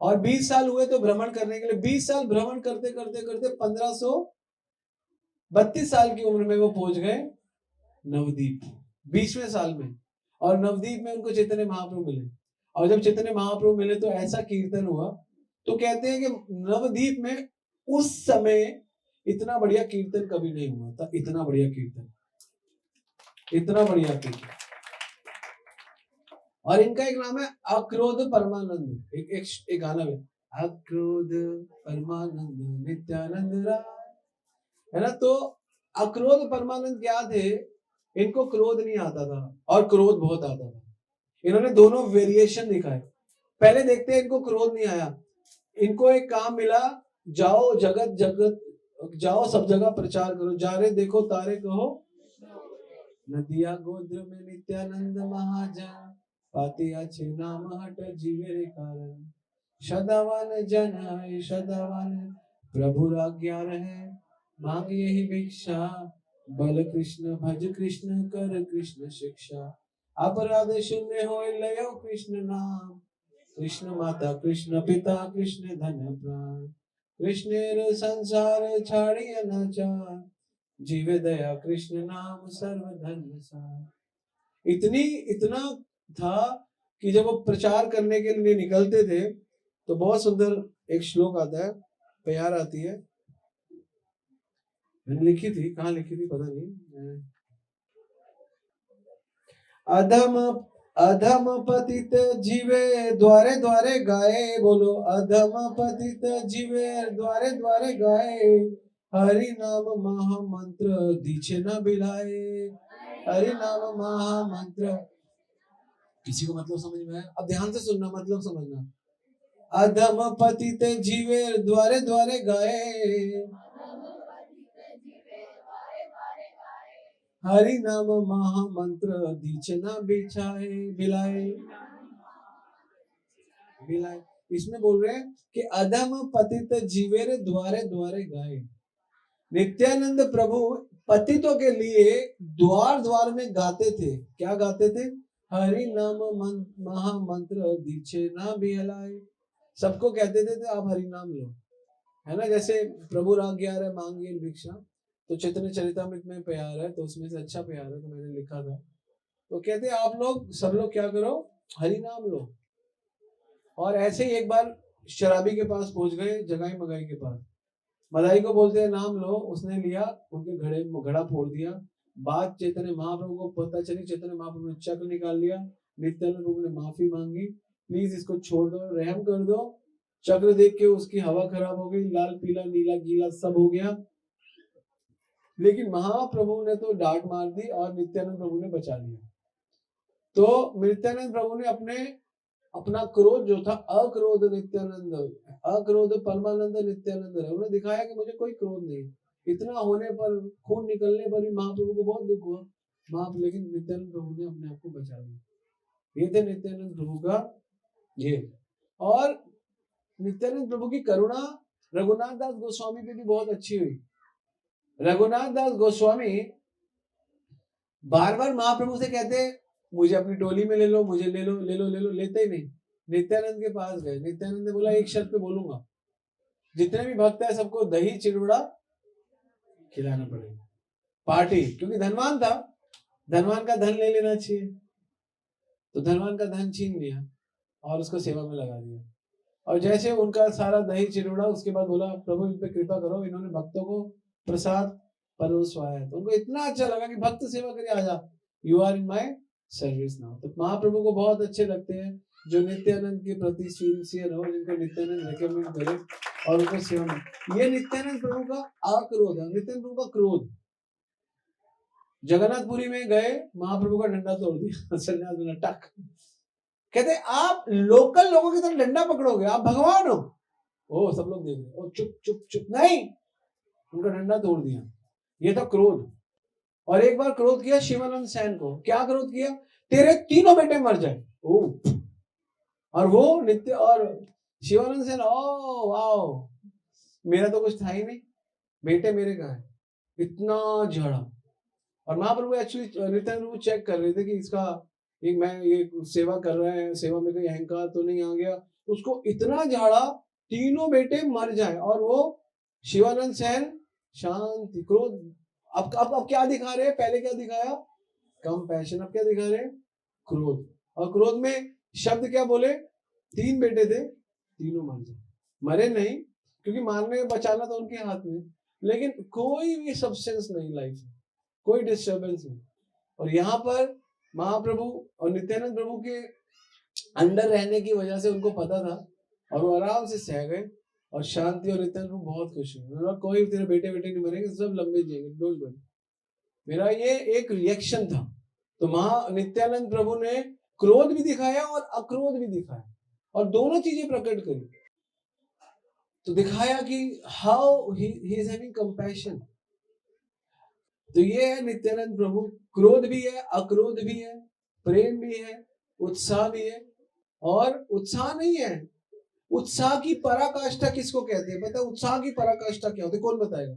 और 20 साल हुए तो भ्रमण करने के लिए, 20 साल भ्रमण करते करते करते 1532 साल की उम्र में वो पहुंच गए नवदीप, 20वें साल में। और नवदीप में उनको चैतन्य महाप्रभु मिले, और जब चैतन्य महाप्रभु मिले तो ऐसा कीर्तन हुआ, तो कहते हैं कि नवदीप में उस समय इतना बढ़िया कीर्तन कभी नहीं हुआ था, इतना बढ़िया कीर्तन, इतना बढ़िया कीर्तन। और इनका एक नाम है अक्रोध परमानंद, एक गाना है, अक्रोध परमानंद नित्यानंद राय, है ना। तो अक्रोध परमानंद क्या थे, इनको क्रोध नहीं आता था और क्रोध बहुत आता था। इन्होंने दोनों वेरिएशन दिखाए। पहले देखते हैं इनको क्रोध नहीं आया, इनको एक काम मिला, जाओ जगत जगत जाओ सब जगह प्रचार करो, जा रहे देखो तारे कहो, नदिया गोद्र में नित्यानंद महाजन, पाती अच्छे नाम हट जीवे रे कारण, सदावन जन है सदावन प्रभु आज्ञा रहे, मांग यही भिक्षा, बल कृष्ण भज कृष्ण कर कृष्ण शिक्षा, अपराध शून्य हो लयो कृष्ण नाम, कृष्ण माता कृष्ण पिता कृष्ण धन प्राण, कृष्णेर संसार छाड़िय न चार, जीवे दया कृष्ण नाम सर्व धर्म सार। इतना था कि जब वो प्रचार करने के लिए निकलते थे तो बहुत सुंदर एक श्लोक आता है, प्यार आती है, मैंने लिखी थी, कहाँ लिखी थी पता नहीं, अधम अधम पतित जीवे द्वारे द्वारे गाए, बोलो अधम पतित जीवे द्वारे द्वारे गाए, हरि नाम महामंत्र दीछे न बिलाए, हरि नाम महामंत्र। किसी को मतलब समझ में आया? अब ध्यान से सुनना, मतलब समझना। अधम पतित जीवे द्वारे द्वारे गाए, हरि नाम महामंत्र दीछे न बिछाए बिलाए, बिलाए। इसमें बोल रहे हैं कि अधम पतित जीवेर द्वारे द्वारे गाए। नित्यानंद प्रभु पतितों के लिए द्वार द्वार में गाते थे, क्या गाते थे, हरि नाम महामंत्र दीछे ना बिलाए। सबको कहते थे आप हरि नाम लो, है ना। जैसे प्रभु आज्ञा है मांगिए भिक्षा, तो चैतन्य चरितामृत में प्यार है, तो उसमें से अच्छा प्यार है तो मैंने लिखा था। तो कहते आप लोग सब लोग क्या करो, हरि नाम लो। और ऐसे ही एक बार शराबी के पास पहुंच गए, जगाई मगाई के पास, मदाई को बोलते हैं नाम लो, उसने लिया, उनके घड़ा फोड़ दिया। बात चैतन्य महाप्रभु को पता चली, चैतन्य महाप्रभु ने चक्र निकाल लिया, नित्यानंद प्रभु ने माफी मांगी, प्लीज इसको छोड़ दो, रहम कर दो। चक्र देख के उसकी हवा खराब हो गई, लाल पीला नीला गीला सब हो गया, लेकिन महाप्रभु ने तो डांट मार दी और नित्यानंद प्रभु ने बचा लिया। तो नित्यानंद प्रभु ने अपना क्रोध जो था, अक्रोध नित्यानंद, अक्रोध परमानंद नित्यानंद है, उन्होंने दिखाया कि मुझे कोई क्रोध नहीं। इतना होने पर, खून निकलने पर भी महाप्रभु को बहुत दुख हुआ, लेकिन नित्यानंद प्रभु ने अपने आप को बचा लिया। ये थे नित्यानंद प्रभु का ये। और नित्यानंद प्रभु की करुणा रघुनाथ दास गोस्वामी पे भी बहुत अच्छी हुई। रघुनाथ दास गोस्वामी बार बार महाप्रभु से कहते मुझे अपनी टोली में ले लो, मुझे ले लो ले लो ले लो, लेते ही नहीं। नित्यानंद के पास गए, नित्यानंद ने बोला एक शर्त पे बोलूंगा, जितने भी भक्त है सबको दही चिड़वड़ा खिलाना पड़ेगा, पार्टी, क्योंकि धनवान था, धनवान का धन ले लेना चाहिए, तो धनवान का धन छीन लिया और उसको सेवा में लगा दिया। और जैसे उनका सारा दही चिरुड़ा, उसके बाद बोला प्रभु इन पे कृपा करो, इन्होंने भक्तों को प्रसाद परोसवाया है। तो उनको इतना अच्छा लगा कि भक्त सेवा करे, आजा, you are in my service now. तो महाप्रभु को बहुत अच्छे लगते हैं जो नित्यानंद के प्रति सिंसियर हो, जिनको नित्यानंद रेकमेंड करे और उनको सेवा में। ये नित्यानंद प्रभु का आक्रोध है, नित्यानंद प्रभु का क्रोध। जगन्नाथपुरी में गए, महाप्रभु का डंडा तोड़ दिया, सन्यास में टक। कहते आप लोकल लोगों की तरह डंडा पकड़ोगे, आप भगवान हो। ओ सब लोग देख रहे, ओ चुप चुप चुप, नहीं, उनका डंडा तोड़ दिया। ये था क्रोध। और एक बार क्रोध किया शिवानंद सेन को। क्या क्रोध किया? तेरे तीनों बेटे मर जाए। ओ, और वो नित्य और शिवानंद सेन, ओ वाओ, मेरा तो कुछ था ही नहीं, बेटे मेरे कहाँ है, इतना झड़ा। और महाप्रभु एक्चुअली नित्यानंद प्रभु चेक कर रहे थे कि इसका एक मैं ये सेवा कर रहा है, सेवा में कोई अहंकार तो नहीं आ गया। उसको इतना झाड़ा, तीनों बेटे मर जाए, और वो शिवानंद सेन शांति। क्रोध अब क्या दिखा रहे हैं? पहले क्या दिखाया? कंपैशन। अब क्या दिखा रहे हैं? क्रोध। और क्रोध में शब्द क्या बोले? 3 बेटे थे, तीनों मर जाए। मरे नहीं, क्योंकि मारने बचाना तो उनके हाथ में, लेकिन कोई भी सब्सटेंस नहीं लाइफ में, कोई डिस्टर्बेंस नहीं। और यहाँ पर महाप्रभु और नित्यानंद प्रभु के अंडर रहने की वजह से उनको पता था, और वो आराम से सह गए और शांति। और नित्यानंद प्रभु बहुत खुश हुए, कोई तेरे बेटे बेटे नहीं मरेंगे, सब लंबे जिएंगे, डोंट वरी। मेरा ये एक रिएक्शन था। तो नित्यानंद प्रभु ने क्रोध भी दिखाया और अक्रोध भी दिखाया, और दोनों चीजें प्रकट करी। तो दिखाया कि how he is having compassion. तो ये है नित्यानंद प्रभु। क्रोध भी है, अक्रोध भी है, प्रेम भी है, उत्साह भी है। और उत्साह नहीं है, उत्साह की पराकाष्ठा किसको कहते हैं? पता है उत्साह की पराकाष्ठा क्या होती है? कौन बताएगा?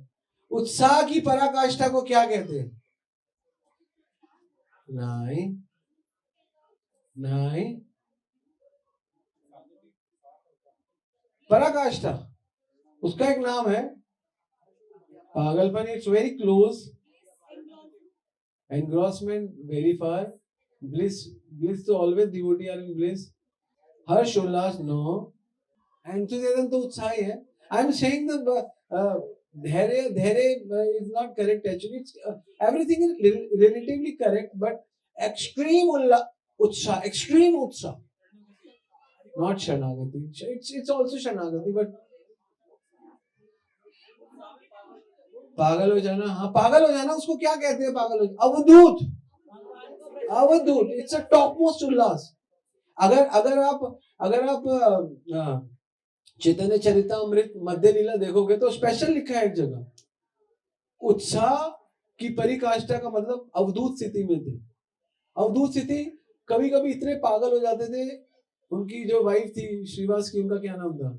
उत्साह की पराकाष्ठा को क्या कहते हैं? नहीं नहीं, पराकाष्ठा उसका एक नाम है पागलपन। It's very close, engrossment very far, bliss, bliss तो always devotee are in bliss, हर्ष उल्लास नो, एंथुसियाज्म तो उत्साह ही है। आई एम सेइंग द धैर्य, धैर्य is not correct actually, it's everything is relatively correct, but extreme उत्साह, एक्सट्रीम उत्साह, नॉट शरणागति। इट्स आल्सो शरणागति, बट पागल हो जाना, हाँ पागल हो जाना, उसको क्या कहते हैं? पागल हो जाना, अवधूत, अवधूत, इट्स अ टॉप मोस्ट उल्लास। अगर आप चैतन्य चरितामृत मध्य लीला देखोगे तो स्पेशल लिखा है एक जगह, उत्साह की परिकाष्ठा का मतलब अवधूत स्थिति में थे। अवधूत स्थिति, कभी कभी इतने पागल हो जाते थे। उनकी जो वाइफ थी श्रीवास की, उनका क्या नाम था?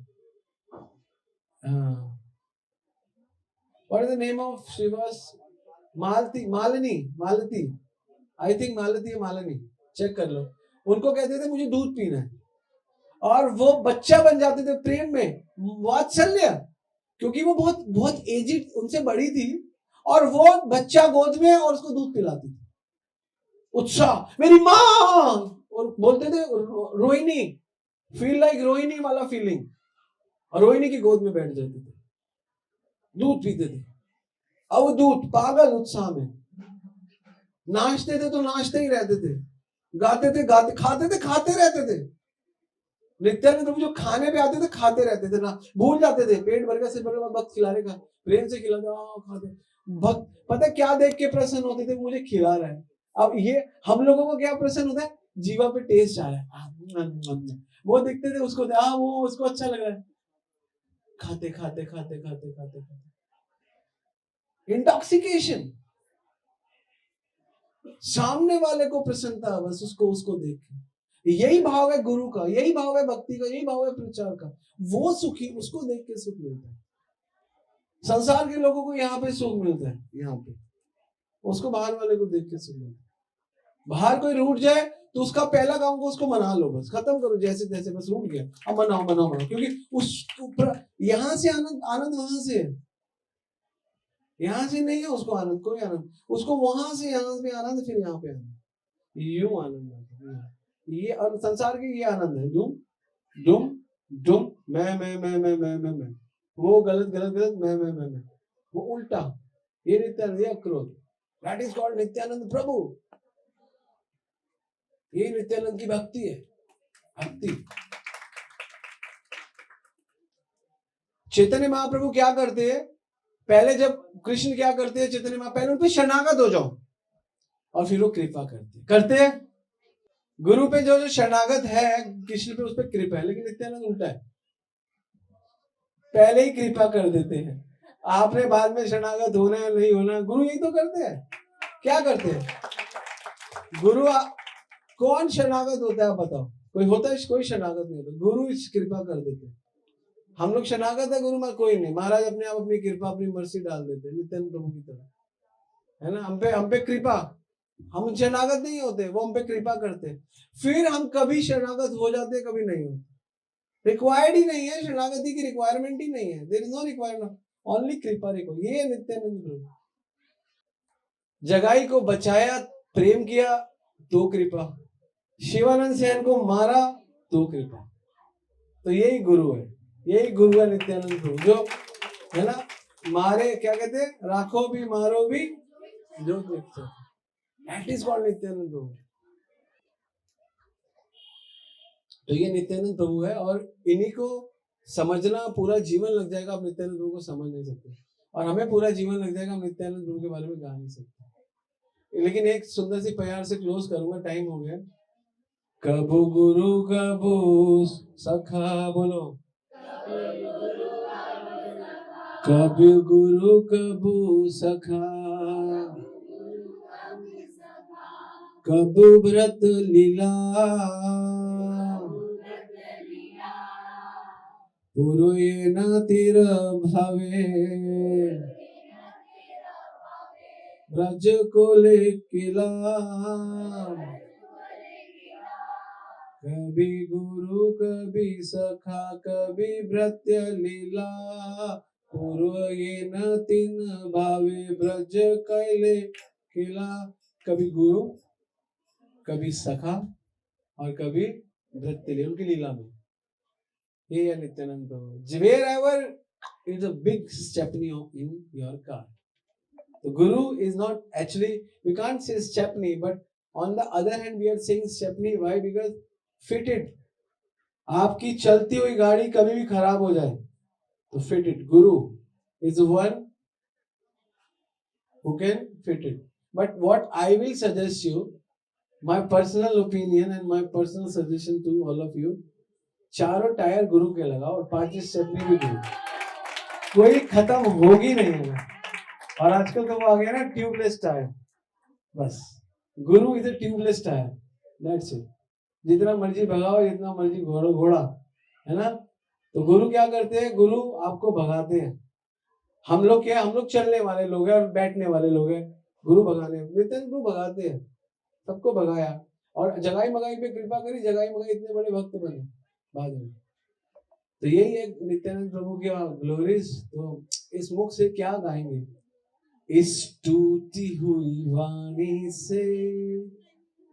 What is the name of Shiva's? Malati, Malini, Malati, I think Malati है, मालिनी, चेक कर लो। उनको कहते थे मुझे दूध पीना है, और वो बच्चा बन जाते थे प्रेम में, वात्सल्य, क्योंकि वो बहुत बहुत एजिड, उनसे बड़ी थी, और वो बच्चा गोद में और उसको दूध पिलाती थी। उत्साह, मेरी माँ, और बोलते थे रोहिणी, फील लाइक रोहिणी वाला फीलिंग, और रोहिणी की गोद में बैठ जाते थे, दूध पीते थे, अवधूत, पागल उत्साह में। नाचते थे तो नाचते ही रहते थे, गाते थे गाते, खाते थे खाते रहते थे। नित्यानंद प्रभु जो खाने पे आते थे खाते रहते थे ना, भूल जाते थे, पेट भर का सिर भर भक्त खिला रहे, प्रेम से खिला खाते। भक्त पता क्या देख के प्रसन्न होते थे? मुझे खिला रहा है। अब ये हम लोगों को क्या प्रसन्न होता है? जीवा पे टेस्ट आ रहा है, वो देखते थे उसको, वो उसको अच्छा लग रहा है, खाते खाते खाते खाते खाते खाते, इंटॉक्सिकेशन, सामने वाले को प्रसन्नता, बस उसको देख के। यही भाव है गुरु का, यही भाव है भक्ति का, यही भाव है प्रचार का। वो सुखी, उसको देख के सुख मिलता है। संसार के लोगों को यहाँ पे सुख मिलता है, यहाँ पे, उसको बाहर वाले को देख के सुख मिलता है। बाहर कोई रूठ जाए तो उसका पहला काम को उसको मना लो, बस खत्म करो, जैसे तैसे, बस रूठ गया, अब मनाओ मनाओ मनाओ, क्योंकि उस यहाँ से आनंद, आनंद वहां से है, यहाँ से नहीं है उसको आनंद, कोई आनंद उसको, वहां से यहाँ पे आनंद, फिर यहाँ पे आनंद, यूं आनंद आता है। ये और संसार के ये आनंद है, डूम डूम तुम मैं, वो गलत गलत गलत मैं, वो उल्टा, ये नित्यानंद, ये अक्रोध, दैट इज कॉल्ड नित्यानंद प्रभु। ये नित्यानंद की भक्ति है, भक्ति। चैतन्य महाप्रभु क्या करते हैं, पहले जब कृष्ण क्या करते हैं, चैतन्य महाप्रभु पहले उन पे शरणागत हो जाओ और फिर वो कृपा करते हैं। गुरु पे जो जो शरणागत है, कृष्ण पे उस पे कृपा है, लेकिन नित्यानंद उल्टा है, पहले ही कृपा कर देते हैं। आपने बाद में शरणागत होना है नहीं होना, गुरु यही तो करते हैं। क्या करते हैं गुरु? कौन शरणागत होता है बताओ? कोई होता है? कोई शरणागत नहीं होता, गुरु कृपा कर देते हैं। हम लोग शरणागत है गुरु में, कोई नहीं। महाराज अपने आप अपनी कृपा अपनी मर्जी डाल देते हैं, नित्यानंद प्रभु की तरह, है ना। हम पे कृपा, हम शरणागत नहीं होते, वो हम पे कृपा करते। फिर हम कभी शरणागत हो जाते, कभी नहीं होते। रिक्वायर्ड ही नहीं है, शरणागति की रिक्वायरमेंट ही नहीं है, there is no requirement, only कृपा रिक्वायर्ड। ये नित्यानंद प्रभु। जगाई को बचाया, प्रेम किया तो कृपा, शिवानंद सेन को मारा तो कृपा। तो यही गुरु है, यही गुरु है नित्यानंद प्रभु, जो है ना, मारे क्या कहते हैं, राखो भी मारो भी जो देखते, दैट इज कॉल्ड नित्यानंद प्रभु। तो ये नित्यानंद प्रभु है, और इन्हीं को समझना पूरा जीवन लग जाएगा, आप नित्यानंद प्रभु को समझ नहीं सकते, और हमें पूरा जीवन लग जाएगा, हम नित्यानंद प्रभु के बारे में गा नहीं सकते। लेकिन एक सुंदर सी प्यार से क्लोज करूंगा, टाइम हो गया। कबू गुरु कबू सखा, बोलो कबू गुरु कबू सखा, कबू व्रत लीला, पुरुये न तिर भावे, ब्रज को ले किला, कभी गुरु कभी सखा कभी भृत्य लीला, पूर्व ये न तीन भावे, ब्रज कैले किला। कभी गुरु, कभी सखा, और कभी भृत्य लीला, उनकी लीला में। ये है नित्यानंद प्रभु। Wherever is a big stepney in your car. The guru is not actually, we can't say stepney, but on the other hand we are saying stepney. Why? Because fitted. आपकी चलती हुई गाड़ी कभी भी खराब हो जाए तो fit it. Guru is the one who can fit it. But what I will suggest you, my personal opinion and my personal suggestion to all of you, चारों टायर गुरु के लगाओ और 5 स्टेपनी भी गुरु, कोई खत्म होगी नहीं है। और आजकल तो वो आ गया ना ट्यूबलेस टायर, बस गुरु is a tubeless tyre, that's it. जितना मर्जी भगाओ, जितना मर्जी घोड़ा, है ना। तो गुरु क्या करते हैं, गुरु आपको भगाते हैं। हम लोग क्या, हम लोग चलने वाले लोग हैं और बैठने वाले लोग हैं, गुरु भगाने, नित्यानंद प्रभु भगाते हैं, सबको भगाया और जगाई मगाई पे कृपा करी, जगाई मगाई इतने बड़े भक्त बने बाद में। तो यही है नित्यानंद प्रभु की ग्लोरीज। तो इस मुख से क्या गाएंगे, इस टूटी हुई वाणी से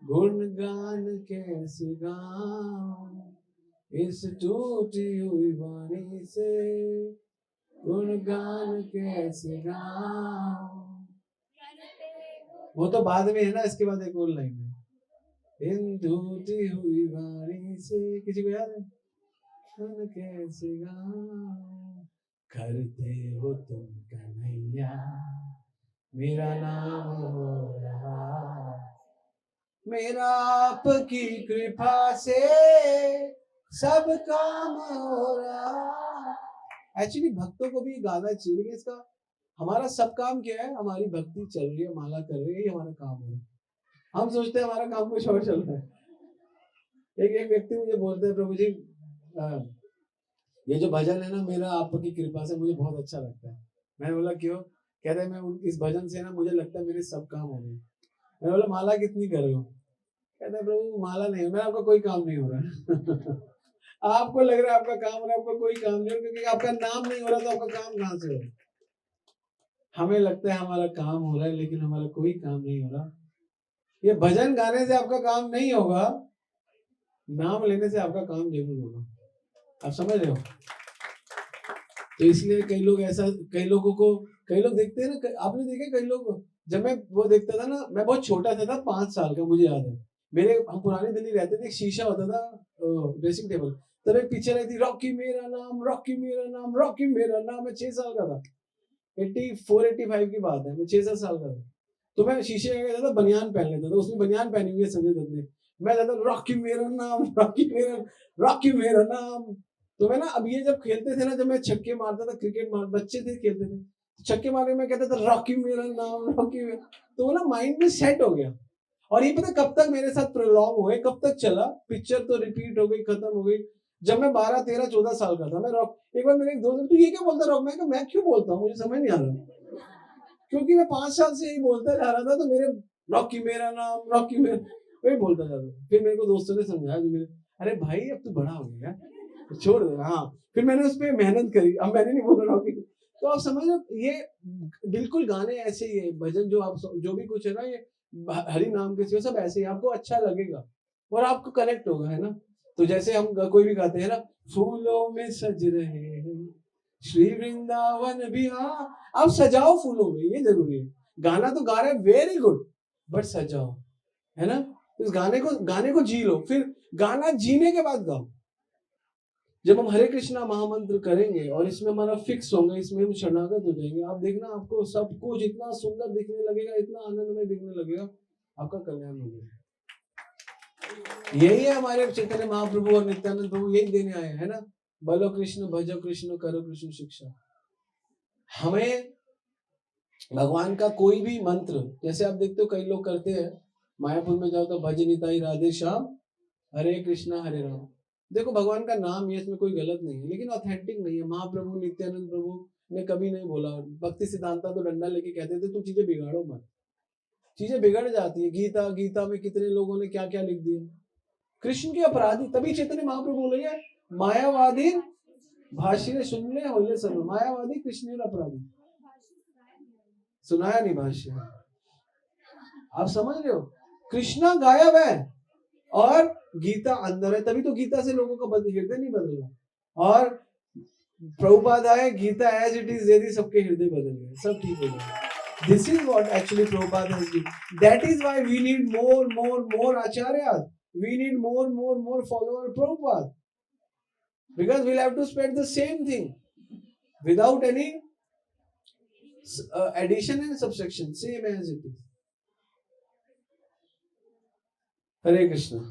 गुणगान कैसे गाऊं, इस टूटी हुई वाणी से गुणगान कैसे गाऊं। वो तो बाद में है ना, इसके बाद एक और लाइन है, इन टूटी हुई वाणी से, किसी को याद है, गुण कैसे गाऊं, करते हो तुम कन्हैया मेरा नाम हो रहा, मेरा आपकी कृपा से सब काम हो रहा। एक्चुअली भक्तों को भी गाना चाहिए कि इसका हमारा सब काम क्या है, हमारी भक्ति चल रही है, माला कर रही है, ये हमारा काम है। हम सोचते हैं हमारा काम कुछ और चल रहा है। एक व्यक्ति मुझे बोलते हैं, प्रभु जी ये जो भजन है ना, मेरा आपकी कृपा से मुझे बहुत अच्छा लगता है। मैंने बोला क्यों? कहते हैं मैं इस भजन से ना मुझे लगता है मेरे सब काम हो गए। मैंने बोला माला कितनी कर रहे हो? कहते हैं प्रभु माला नहीं, मैं आपका कोई काम नहीं हो रहा। आपको लग रहा है आपका काम हो रहा है, आपका कोई काम नहीं हो, क्योंकि आपका नाम नहीं हो रहा तो आपका काम कहाँ से हो? हमें लगता है हमारा काम हो रहा है, लेकिन हमारा कोई काम नहीं हो रहा। ये भजन गाने से आपका काम नहीं होगा, नाम लेने से आपका काम जरूर होगा। आप समझ रहे हो? तो इसलिए कई लोग देखते हैं ना, आपने देखे कई लोग, जब मैं वो देखता था ना, मैं बहुत छोटा था 5 साल का, मुझे याद है। हम पुरानी दिल्ली रहते थे, एक शीशा होता था ड्रेसिंग टेबल, तब एक पिक्चर आई थी, रॉकी मेरा नाम, रॉकी मेरा नाम, रॉकी मेरा नाम। मैं 6 साल का था, 84-85 की बात है, मैं 6-7 साल का था। तो मैं शीशे में गया था, बनियान पहन लेता था, उसमें बनियान पहनी हुई है संजय दत्त ने, मैं कहता रॉकी मेरा नाम, रॉकी मेरा नाम। तो मैं ना, अब ये जब खेलते थे ना, जब मैं छक्के मारता था, बच्चे थे खेलते थे, छक्के मारने में कहता था रॉकी मेरा नाम, रॉकी मेरा, तो वो ना माइंड में सेट हो गया। और ये पता कब तक मेरे साथ प्रोलॉन्ग हुए, कब तक चला, पिक्चर तो रिपीट हो गई, खत्म हो गई। जब मैं 12-13-14 साल का था, मैं रॉक, एक बार मेरे एक दोस्त, तू ये क्या बोलता रॉक, मैं क्यों बोलता हूँ, मुझे समझ नहीं आ रहा, क्योंकि मैं 5 साल से यही बोलता जा रहा था, तो मेरे रॉकी मेरा नाम, रॉकी मेरा, वही बोलता जा रहा था। फिर मेरे को दोस्तों ने समझाया, जो मेरे, अरे भाई अब तू बड़ा हो गया, छोड़ दे। हाँ, फिर मैंने उस पर मेहनत करी, अब मैंने नहीं बोला रॉकी। तो आप समझ लो, ये बिल्कुल गाने ऐसे ही है, भजन जो आप जो भी कुछ है ना, ये हरि नाम के सिवा सब ऐसे ही, आपको अच्छा लगेगा और आपको कनेक्ट होगा, है ना। तो जैसे हम कोई भी गाते हैं ना, फूलों में सज रहे हैं श्री वृंदावन बिहार, आप सजाओ फूलों में, ये जरूरी है। गाना तो गा रहे हैं, वेरी गुड, बट सजाओ, है ना। इस गाने को जी लो, फिर गाना जीने के बाद गाओ। जब हम हरे कृष्णा महामंत्र करेंगे और इसमें हमारा फिक्स होंगे, इसमें हम शरणागत हो जाएंगे, आप देखना आपको सब कुछ इतना सुंदर दिखने लगेगा, इतना आनंदमय दिखने लगेगा, आपका कल्याण हो जाएगा। यही है हमारे चैतन्य महाप्रभु और नित्यानंद प्रभु, यही देने आए हैं, ना। बोलो कृष्ण, भजो कृष्ण, करो कृष्ण शिक्षा। हमें भगवान का कोई भी मंत्र, जैसे आप देखते हो कई लोग करते हैं, मायापुर में जाओ तो भज निताई राधे श्याम, हरे कृष्णा हरे राम। देखो भगवान का नाम है, इसमें कोई गलत नहीं है, लेकिन ऑथेंटिक नहीं है। महाप्रभु नित्यानंद प्रभु ने कभी नहीं बोला। भक्ति सिद्धांता तो डंडा लेके कहते थे, तुम चीजें बिगाड़ो मत, चीजें बिगड़ जाती है। गीता में कितने लोगों ने क्या क्या लिख दिया, कृष्ण के अपराधी। तभी चैतन्य महाप्रभु बोलेंगे, मायावादी भाष्य सुन ले होले सर्व, मायावादी कृष्ण अपराधी, सुनाया नहीं भाष्य। आप समझ रहे हो, कृष्णा गायब है और गीता अंदर है, तभी तो गीता से लोगों का हृदय नहीं बदल रहा। और प्रभुपाद आए, गीता एज इट इज दे दी, सबके हृदय बदल गए, सब ठीक हो गया। This is what actually Prabhupada has done. That is why we need more acharyas. We need more follower Prabhupada. Because we'll have to spread the same thing without any addition and subtraction, same as it is. Hare Krishna.